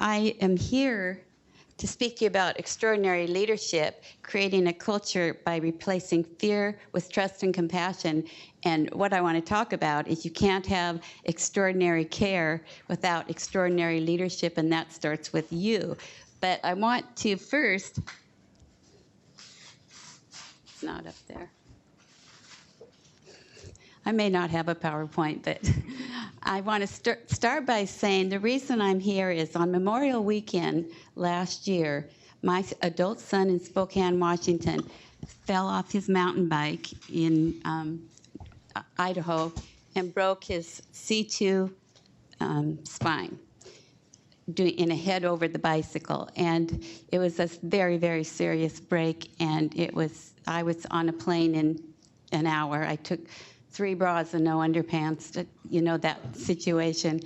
I am here to speak to you about extraordinary leadership, creating a culture by replacing fear with trust and compassion. And what I want to talk about is you can't have extraordinary care without extraordinary leadership, and that starts with you. But I want to first, it's not up there. I may not have a PowerPoint, but I want to start by saying the reason I'm here is on Memorial Weekend last year, my adult son in Spokane, Washington, fell off his mountain bike in Idaho and broke his C2 spine in a head over the bicycle. And it was a very, very serious break, and I was on a plane in an hour. I took 3 bras and no underpants, that situation.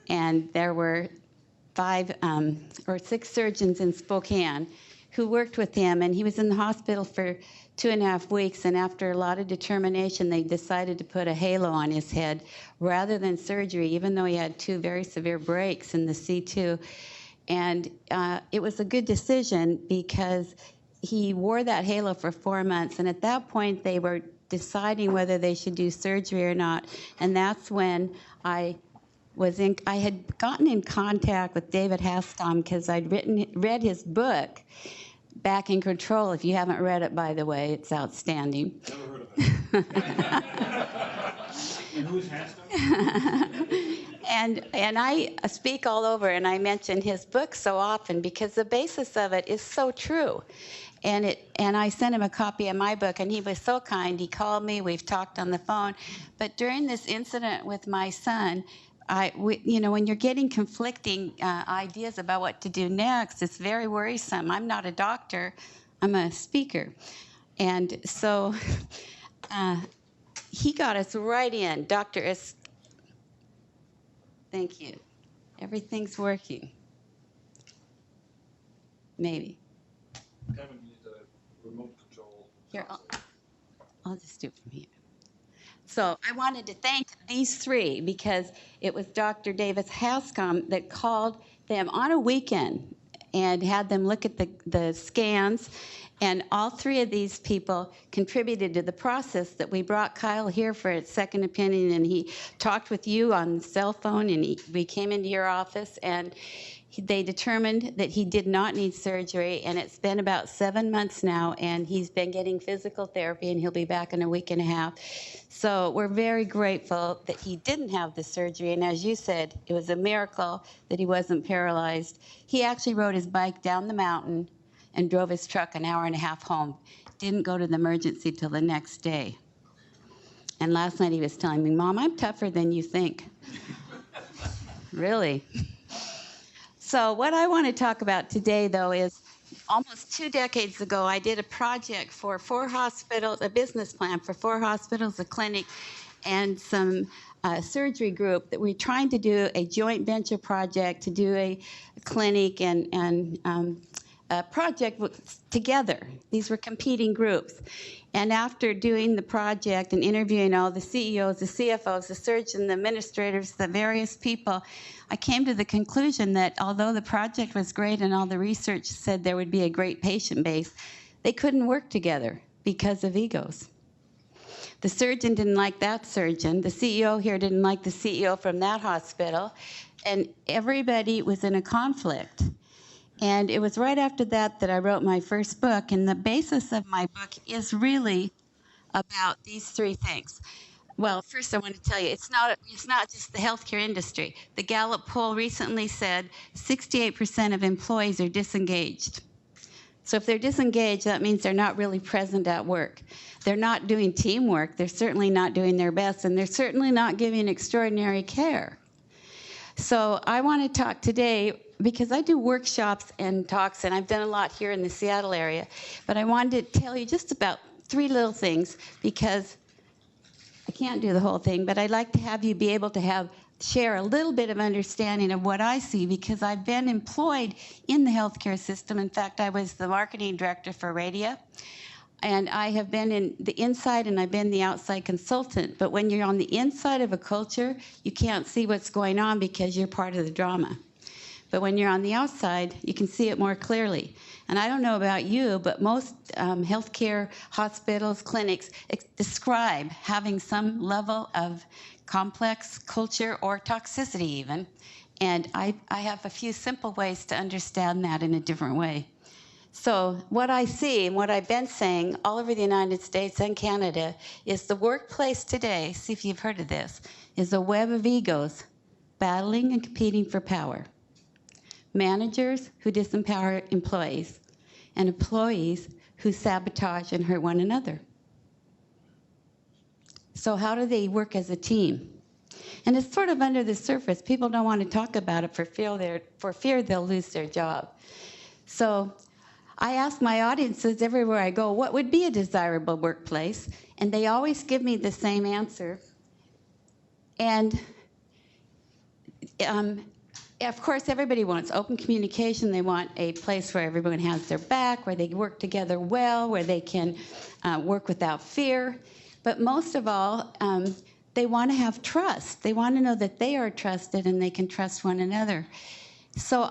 And there were 5 or 6 surgeons in Spokane who worked with him, and he was in the hospital for 2.5 weeks, and after a lot of determination, they decided to put a halo on his head rather than surgery, even though he had 2 very severe breaks in the C2. And it was a good decision because he wore that halo for 4 months, and at that point, they were deciding whether they should do surgery or not. And that's when I had gotten in contact with David Hascom because I'd read his book, Back in Control. If you haven't read it, by the way, it's outstanding. Never heard of it. And who's Hascom? And I speak all over, and I mention his book so often because the basis of it is so true. And I sent him a copy of my book, and he was so kind. He called me. We've talked on the phone. But during this incident with my son, when you're getting conflicting ideas about what to do next, it's very worrisome. I'm not a doctor. I'm a speaker. And so he got us right in. Thank you. Everything's working. Maybe. Kevin used a remote control. Here, I'll just do it from here. So I wanted to thank these 3 because it was Dr. Davis Hascom that called them on a weekend and had them look at the scans. And all 3 of these people contributed to the process that we brought Kyle here for a second opinion, and he talked with you on the cell phone, and we came into your office, and they determined that he did not need surgery, and it's been about 7 months now, and he's been getting physical therapy, and he'll be back in a week and a half. So we're very grateful that he didn't have the surgery, and as you said, it was a miracle that he wasn't paralyzed. He actually rode his bike down the mountain and drove his truck an hour and a half home. Didn't go to the emergency till the next day. And last night he was telling me, Mom, I'm tougher than you think. Really? So what I want to talk about today, though, is almost 2 decades ago, I did a project for 4 hospitals, a business plan for 4 hospitals, a clinic, and some surgery group that we're trying to do a joint venture project to do a clinic and a project together. These were competing groups. And after doing the project and interviewing all the CEOs, the CFOs, the surgeons, the administrators, the various people, I came to the conclusion that although the project was great and all the research said there would be a great patient base, they couldn't work together because of egos. The surgeon didn't like that surgeon. The CEO here didn't like the CEO from that hospital. And everybody was in a conflict. And it was right after that that I wrote my first book. And the basis of my book is really about these 3 things. Well, first I want to tell you, it's not just the healthcare industry. The Gallup poll recently said 68% of employees are disengaged. So if they're disengaged, that means they're not really present at work. They're not doing teamwork. They're certainly not doing their best, and they're certainly not giving extraordinary care. So I want to talk today, because I do workshops and talks, and I've done a lot here in the Seattle area, but I wanted to tell you just about 3 little things, because I can't do the whole thing, but I'd like to have you be able to share a little bit of understanding of what I see, because I've been employed in the healthcare system. In fact, I was the marketing director for Radia, and I have been in the inside and I've been the outside consultant. But when you're on the inside of a culture, you can't see what's going on because you're part of the drama. But when you're on the outside, you can see it more clearly. And I don't know about you, but most healthcare hospitals, clinics describe having some level of complex culture or toxicity even. And I have a few simple ways to understand that in a different way. So what I see and what I've been saying all over the United States and Canada is the workplace today, see if you've heard of this, is a web of egos battling and competing for power. Managers who disempower employees, and employees who sabotage and hurt one another. So how do they work as a team? And it's sort of under the surface. People don't want to talk about it for fear they'll lose their job. So I ask my audiences everywhere I go, what would be a desirable workplace? And they always give me the same answer. And of course, everybody wants open communication. They want a place where everyone has their back, where they work together well, where they can work without fear. But most of all, they want to have trust. They want to know that they are trusted and they can trust one another. So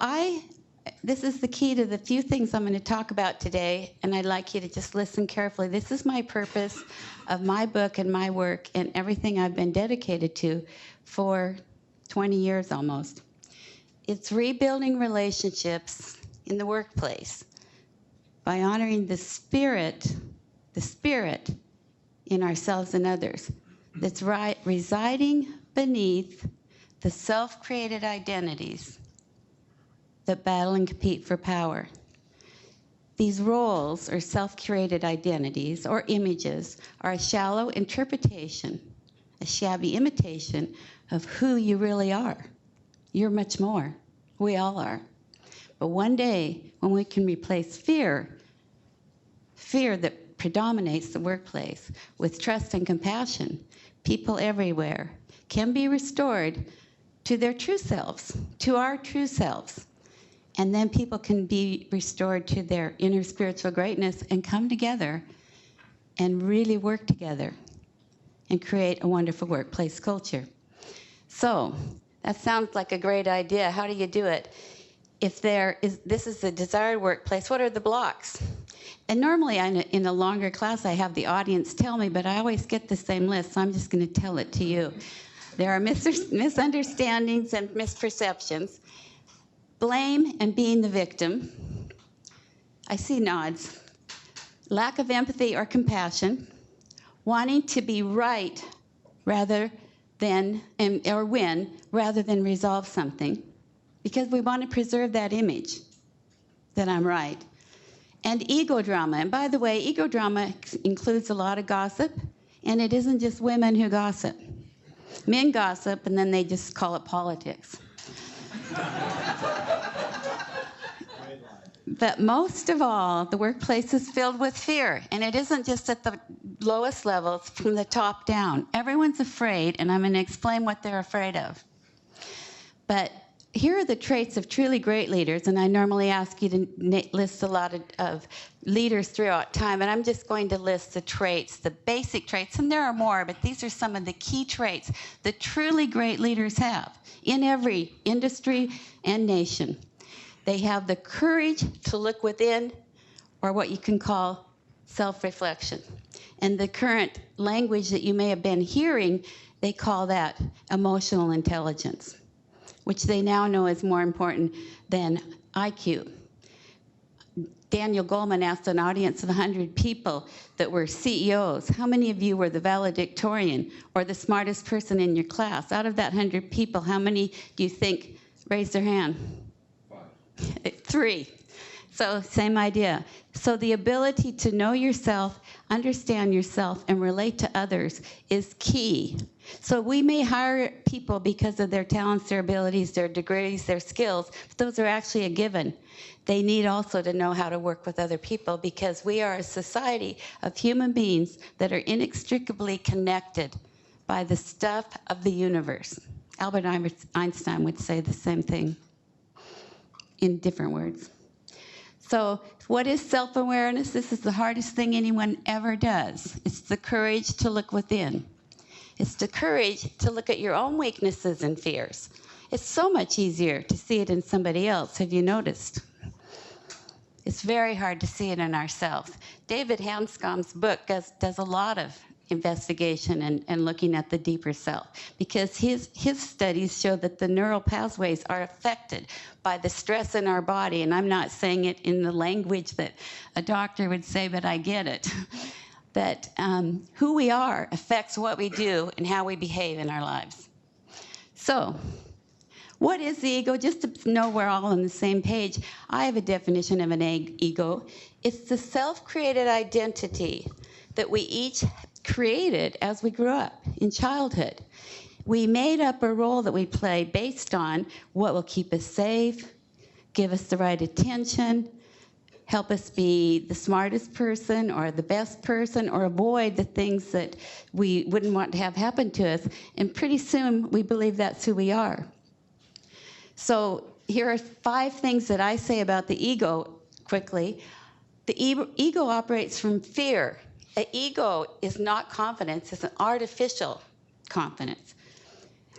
this is the key to the few things I'm going to talk about today, and I'd like you to just listen carefully. This is my purpose of my book and my work and everything I've been dedicated to for 20 years almost. It's rebuilding relationships in the workplace by honoring the spirit in ourselves and others that's residing beneath the self-created identities that battle and compete for power. These roles or self-created identities or images are a shallow interpretation, a shabby imitation of who you really are. You're much more. We all are. But one day, when we can replace fear that predominates the workplace, with trust and compassion, people everywhere can be restored to their true selves, to our true selves. And then people can be restored to their inner spiritual greatness and come together and really work together and create a wonderful workplace culture. So that sounds like a great idea. How do you do it? If this is the desired workplace, what are the blocks? And normally in a longer class, I have the audience tell me, but I always get the same list, so I'm just going to tell it to you. There are misunderstandings and misperceptions. Blame and being the victim. I see nods. Lack of empathy or compassion. Wanting to be right rather than, or win, rather than resolve something. Because we want to preserve that image that I'm right. And ego drama. And by the way, ego drama includes a lot of gossip. And it isn't just women who gossip. Men gossip, and then they just call it politics. But most of all, the workplace is filled with fear. And it isn't just at the lowest levels, from the top down. Everyone's afraid, and I'm going to explain what they're afraid of. But here are the traits of truly great leaders, and I normally ask you to list a lot of leaders throughout time, and I'm just going to list the traits, the basic traits, and there are more, but these are some of the key traits that truly great leaders have in every industry and nation. They have the courage to look within, or what you can call self-reflection. And the current language that you may have been hearing, they call that emotional intelligence, which they now know is more important than IQ. Daniel Goleman asked an audience of 100 people that were CEOs, how many of you were the valedictorian or the smartest person in your class? Out of that 100 people, how many do you think raised their hand? 3. So same idea. So the ability to know yourself, understand yourself, and relate to others is key. So we may hire people because of their talents, their abilities, their degrees, their skills, but those are actually a given. They need also to know how to work with other people, because we are a society of human beings that are inextricably connected by the stuff of the universe. Albert Einstein would say the same thing in different words. So what is self-awareness? This is the hardest thing anyone ever does. It's the courage to look within. It's the courage to look at your own weaknesses and fears It's so much easier to see it in somebody else. Have you noticed? It's very hard to see it in ourselves. David Hanscom's book does a lot of investigation and looking at the deeper self, because his studies show that the neural pathways are affected by the stress in our body. And I'm not saying it in the language that a doctor would say, but I get it. That who we are affects what we do and how we behave in our lives. So, what is the ego? Just to know we're all on the same page, I have a definition of an ego. It's the self-created identity that we each created as we grew up in childhood. We made up a role that we play based on what will keep us safe, give us the right attention, help us be the smartest person or the best person, or avoid the things that we wouldn't want to have happen to us. And pretty soon we believe that's who we are. So here are 5 things that I say about the ego quickly. The ego operates from fear. The ego is not confidence, it's an artificial confidence.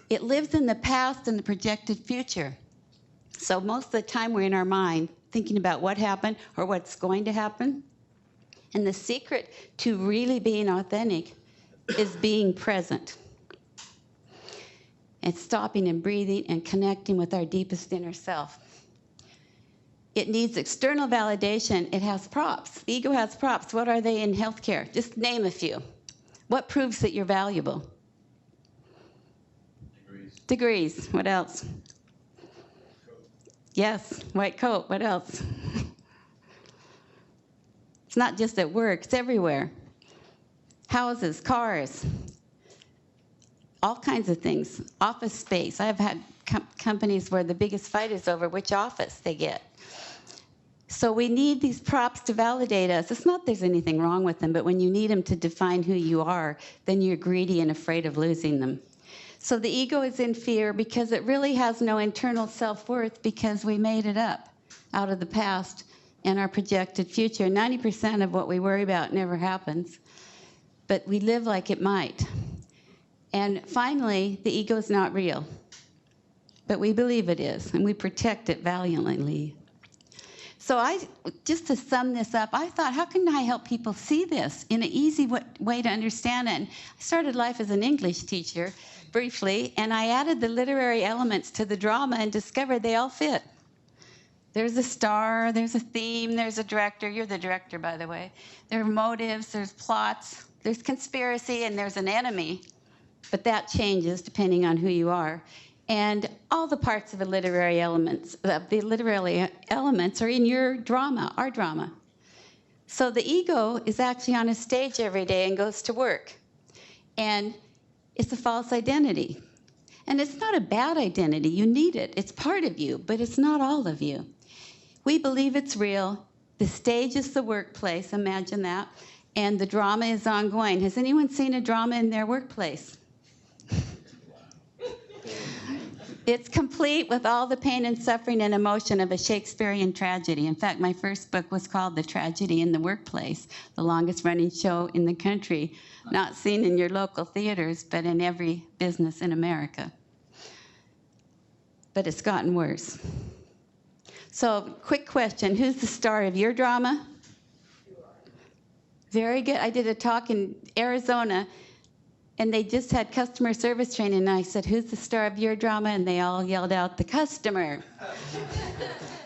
It lives in the past and the projected future. So most of the time we're in our mind thinking about what happened or what's going to happen. And the secret to really being authentic is being present. And stopping and breathing and connecting with our deepest inner self. It needs external validation. It has props. The ego has props. What are they in healthcare? Just name a few. What proves that you're valuable? Degrees. What else? Yes, white coat. What else? It's not just at work, it's everywhere. Houses, cars, all kinds of things. Office space. I've had companies where the biggest fight is over which office they get. So we need these props to validate us. It's not there's anything wrong with them, but when you need them to define who you are, then you're greedy and afraid of losing them. So the ego is in fear because it really has no internal self-worth, because we made it up out of the past and our projected future. 90% of what we worry about never happens, but we live like it might. And finally, the ego is not real, but we believe it is, and we protect it valiantly. So just to sum this up, I thought, how can I help people see this in an easy way to understand it? And I started life as an English teacher, briefly, and I added the literary elements to the drama and discovered they all fit. There's a star, there's a theme, there's a director. You're the director, by the way. There are motives, there's plots, there's conspiracy, and there's an enemy. But that changes depending on who you are. And all the parts of the literary elements are in your drama, our drama. So the ego is actually on a stage every day and goes to work. And it's a false identity. And it's not a bad identity. You need it. It's part of you, but it's not all of you. We believe it's real. The stage is the workplace. Imagine that. And the drama is ongoing. Has anyone seen a drama in their workplace? It's complete with all the pain and suffering and emotion of a Shakespearean tragedy. In fact, my first book was called The Tragedy in the Workplace, the longest running show in the country, not seen in your local theaters, but in every business in America. But it's gotten worse. So, quick question, who's the star of your drama? Very good. I did a talk in Arizona, and they just had customer service training, and I said, who's the star of your drama? And they all yelled out, the customer.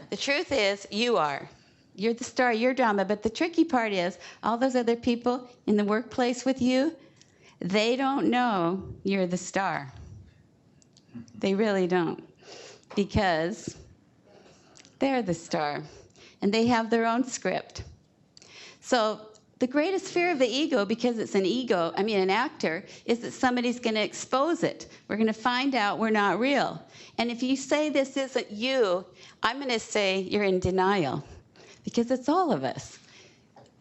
The truth is, you are. You're the star of your drama, but the tricky part is, all those other people in the workplace with you, they don't know you're the star. They really don't, because they're the star, and they have their own script. So the greatest fear of the ego, because it's an actor, is that somebody's going to expose it. We're going to find out we're not real. And if you say this isn't you, I'm going to say you're in denial, because it's all of us.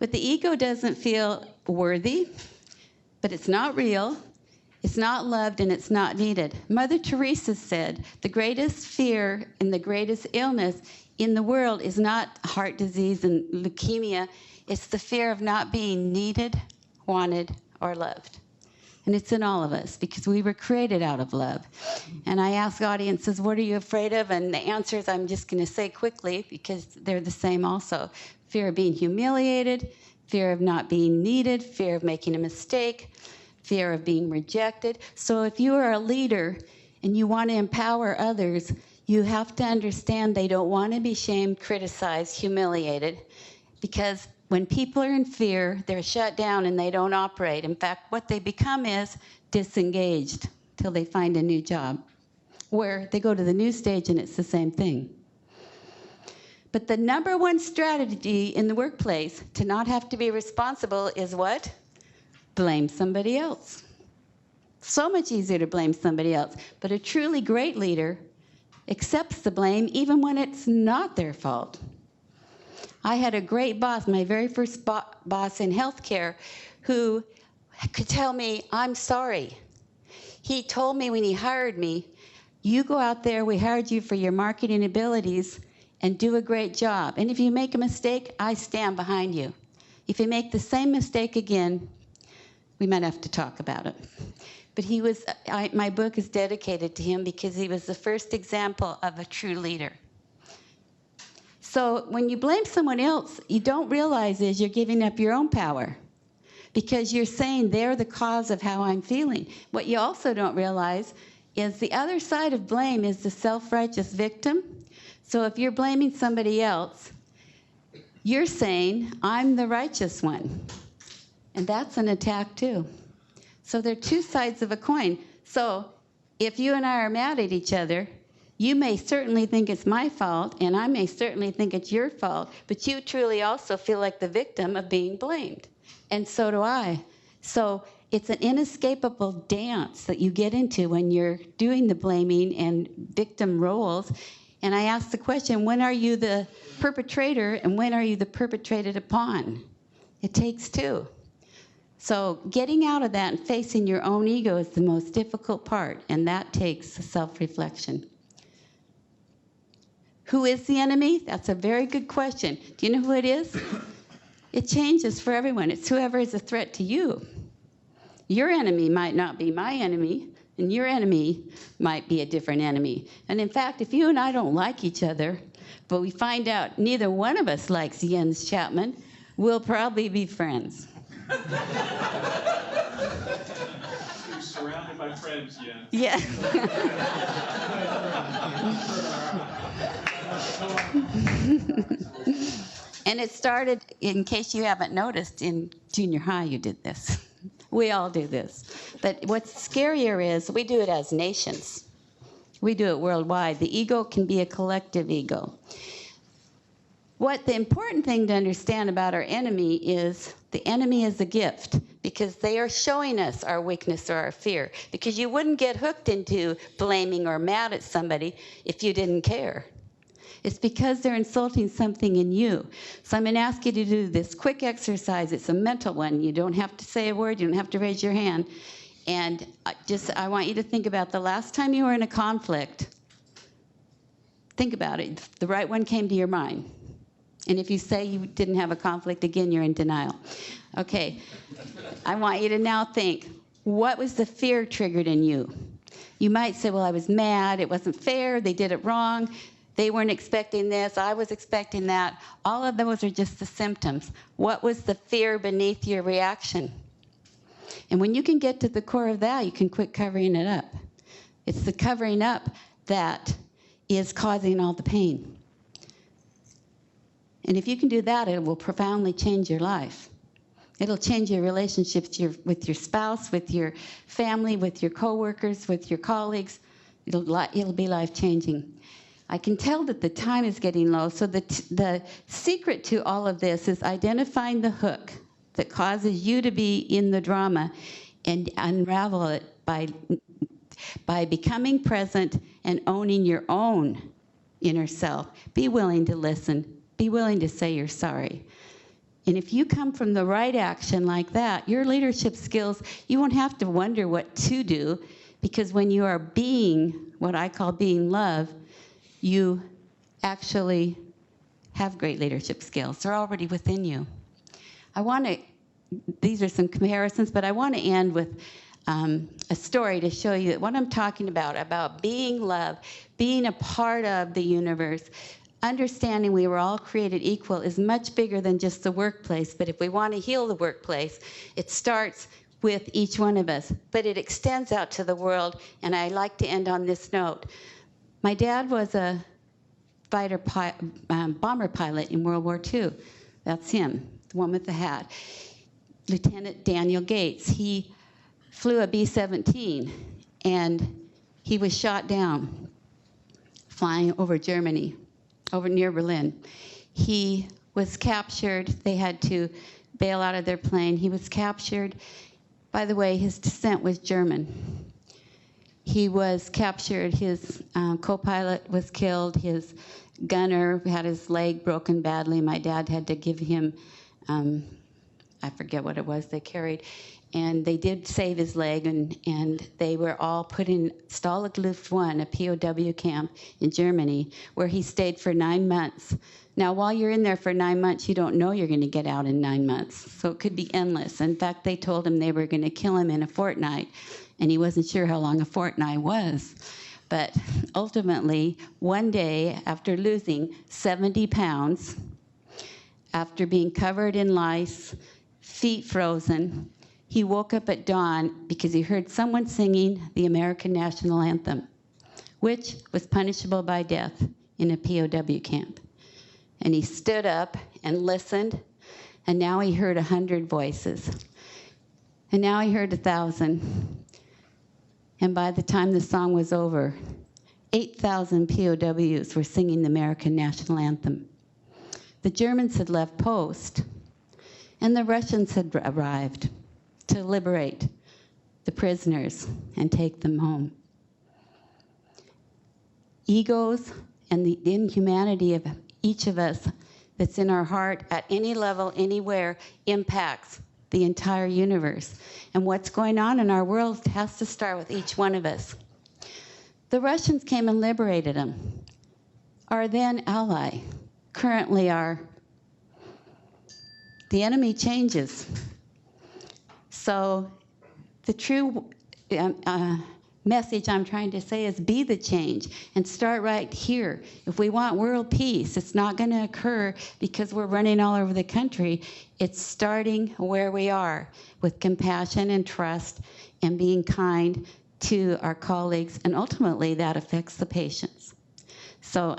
But the ego doesn't feel worthy, but it's not real, it's not loved, and it's not needed. Mother Teresa said, the greatest fear and the greatest illness in the world is not heart disease and leukemia. It's the fear of not being needed, wanted, or loved. And it's in all of us because we were created out of love. And I ask audiences, what are you afraid of? And the answers I'm just going to say quickly because they're the same also. Fear of being humiliated, fear of not being needed, fear of making a mistake, fear of being rejected. So if you are a leader and you want to empower others, you have to understand they don't want to be shamed, criticized, humiliated, because when people are in fear, they're shut down and they don't operate. In fact, what they become is disengaged till they find a new job, where they go to the new stage and it's the same thing. But the number one strategy in the workplace to not have to be responsible is what? Blame somebody else. So much easier to blame somebody else. But a truly great leader accepts the blame even when it's not their fault. I had a great boss, my very first boss in healthcare, who could tell me, I'm sorry. He told me when he hired me, you go out there, we hired you for your marketing abilities, and do a great job. And if you make a mistake, I stand behind you. If you make the same mistake again, we might have to talk about it. But my book is dedicated to him because he was the first example of a true leader. So when you blame someone else, you don't realize is you're giving up your own power because you're saying they're the cause of how I'm feeling. What you also don't realize is the other side of blame is the self-righteous victim. So if you're blaming somebody else, you're saying, I'm the righteous one. And that's an attack too. So they're two sides of a coin. So if you and I are mad at each other, you may certainly think it's my fault, and I may certainly think it's your fault, but you truly also feel like the victim of being blamed. And so do I. So it's an inescapable dance that you get into when you're doing the blaming and victim roles. And I ask the question, when are you the perpetrator and when are you the perpetrated upon? It takes two. So getting out of that and facing your own ego is the most difficult part, and that takes self-reflection. Who is the enemy? That's a very good question. Do you know who it is? It changes for everyone. It's whoever is a threat to you. Your enemy might not be my enemy, and your enemy might be a different enemy. And in fact, if you and I don't like each other, but we find out neither one of us likes Jens Chapman, we'll probably be friends. You're surrounded by friends, Jens. Yeah. And it started, in case you haven't noticed, in junior high you did this. We all do this. But what's scarier is we do it as nations. We do it worldwide. The ego can be a collective ego. What the important thing to understand about our enemy is the enemy is a gift because they are showing us our weakness or our fear. Because you wouldn't get hooked into blaming or mad at somebody if you didn't care. It's because they're insulting something in you. So I'm going to ask you to do this quick exercise. It's a mental one. You don't have to say a word. You don't have to raise your hand. And I want you to think about the last time you were in a conflict. Think about it. The right one came to your mind. And if you say you didn't have a conflict, again, you're in denial. Okay. I want you to now think, what was the fear triggered in you? You might say, well, I was mad. It wasn't fair. They did it wrong. They weren't expecting this. I was expecting that. All of those are just the symptoms. What was the fear beneath your reaction? And when you can get to the core of that, you can quit covering it up. It's the covering up that is causing all the pain. And if you can do that, it will profoundly change your life. It'll change your relationships with your spouse, with your family, with your coworkers, with your colleagues. It'll be life-changing. I can tell that the time is getting low, so the secret to all of this is identifying the hook that causes you to be in the drama and unravel it by becoming present and owning your own inner self. Be willing to listen. Be willing to say you're sorry. And if you come from the right action like that, your leadership skills, you won't have to wonder what to do, because when you are being what I call being love, you actually have great leadership skills. They're already within you. These are some comparisons, but I want to end with a story to show you what I'm talking about being love, being a part of the universe. Understanding we were all created equal is much bigger than just the workplace, but if we want to heal the workplace, it starts with each one of us, but it extends out to the world, and I like to end on this note. My dad was a bomber pilot in World War II. That's him, the one with the hat. Lieutenant Daniel Gates. He flew a B-17, and he was shot down flying over Germany, over near Berlin. He was captured. They had to bail out of their plane. He was captured. By the way, his descent was German. He was captured. His co-pilot was killed. His gunner had his leg broken badly. My dad had to give him, I forget what it was they carried. And they did save his leg, and they were all put in Stalag Luft 1, a POW camp in Germany, where he stayed for 9 months. Now, while you're in there for 9 months, you don't know you're going to get out in 9 months. So it could be endless. In fact, they told him they were going to kill him in a fortnight, and he wasn't sure how long a fortnight was. But ultimately, one day, after losing 70 pounds, after being covered in lice, feet frozen, he woke up at dawn because he heard someone singing the American national anthem, which was punishable by death in a POW camp. And he stood up and listened, and now he heard 100 voices. And now he heard 1,000. And by the time the song was over, 8,000 POWs were singing the American national anthem. The Germans had left post, and the Russians had arrived to liberate the prisoners and take them home. Egos and the inhumanity of each of us that's in our heart at any level, anywhere, impacts the entire universe. And what's going on in our world has to start with each one of us. The Russians came and liberated them. Our then ally, currently the enemy changes. So the true message I'm trying to say is be the change and start right here. If we want world peace, it's not going to occur because we're running all over the country. It's starting where we are with compassion and trust and being kind to our colleagues, and ultimately that affects the patients. So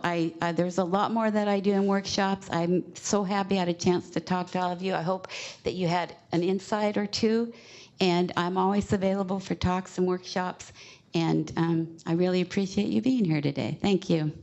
there's a lot more that I do in workshops. I'm so happy I had a chance to talk to all of you. I hope that you had an insight or two. And I'm always available for talks and workshops. And I really appreciate you being here today. Thank you.